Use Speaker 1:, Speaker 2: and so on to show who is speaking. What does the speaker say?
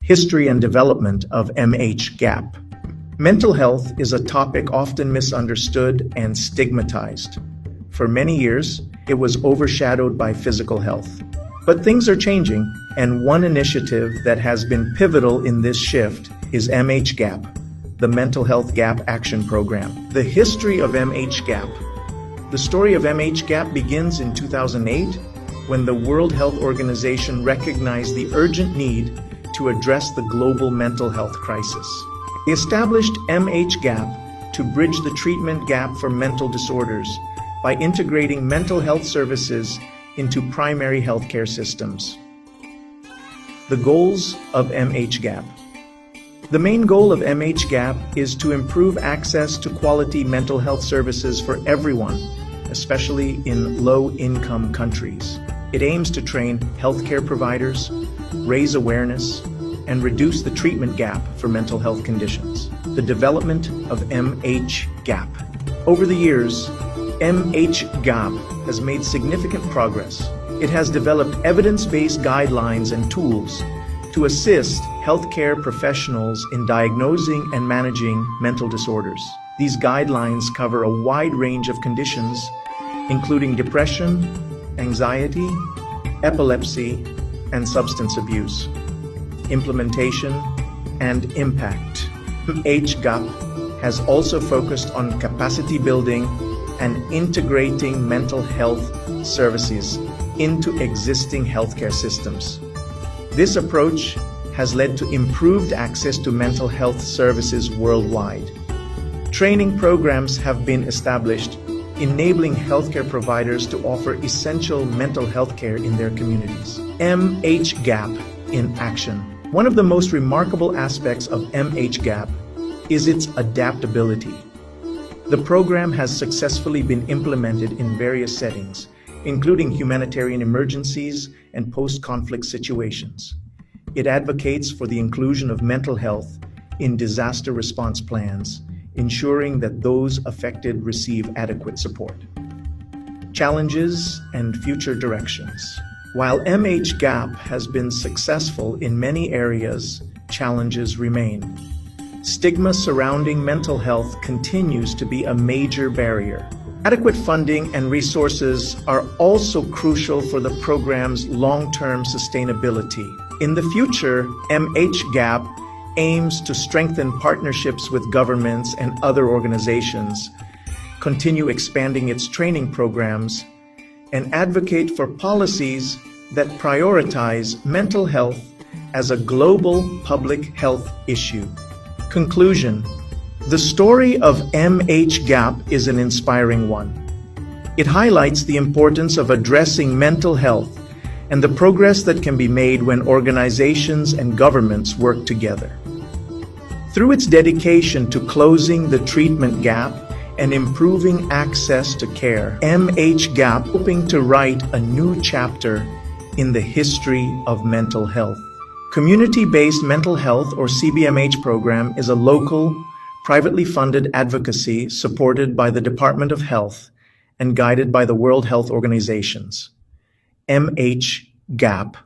Speaker 1: History and development of mhGAP. Mental health is a topic often misunderstood and stigmatized. For many years, it was overshadowed by physical health. But things are changing, and one initiative that has been pivotal in this shift is mhGAP, the Mental Health Gap Action Program. The history of mhGAP. The story of mhGAP begins in 2008, when the World Health Organization recognized the urgent need to address the global mental health crisis. They established mhGAP to bridge the treatment gap for mental disorders by integrating mental health services into primary healthcare systems. The goals of mhGAP. The main goal of mhGAP is to improve access to quality mental health services for everyone, especially in low-income countries. It aims to train healthcare providers, raise awareness, and reduce the treatment gap for mental health conditions. The development of mhGAP. Over the years, mhGAP has made significant progress. It has developed evidence-based guidelines and tools to assist healthcare professionals in diagnosing and managing mental disorders. These guidelines cover a wide range of conditions, including depression, anxiety, epilepsy, and substance abuse. Implementation and impact. mhGAP has also focused on capacity building and integrating mental health services into existing healthcare systems. This approach has led to improved access to mental health services worldwide. Training programs have been established, enabling healthcare providers to offer essential mental health care in their communities. mhGAP in action. One of the most remarkable aspects of mhGAP is its adaptability. The program has successfully been implemented in various settings, including humanitarian emergencies and post-conflict situations. It advocates for the inclusion of mental health in disaster response plans, ensuring that those affected receive adequate support. Challenges and future directions. While mhGAP has been successful in many areas, challenges remain. Stigma surrounding mental health continues to be a major barrier. Adequate funding and resources are also crucial for the program's long-term sustainability. In the future, mhGAP aims to strengthen partnerships with governments and other organizations, continue expanding its training programs, and advocate for policies that prioritize mental health as a global public health issue. Conclusion. The story of mhGAP is an inspiring one. It highlights the importance of addressing mental health and the progress that can be made when organizations and governments work together. Through its dedication to closing the treatment gap and improving access to care, mhGAP is hoping to write a new chapter in the history of mental health. Community-based mental health, or CBMH program, is a local, privately funded advocacy supported by the Department of Health and guided by the World Health Organizations. mhGAP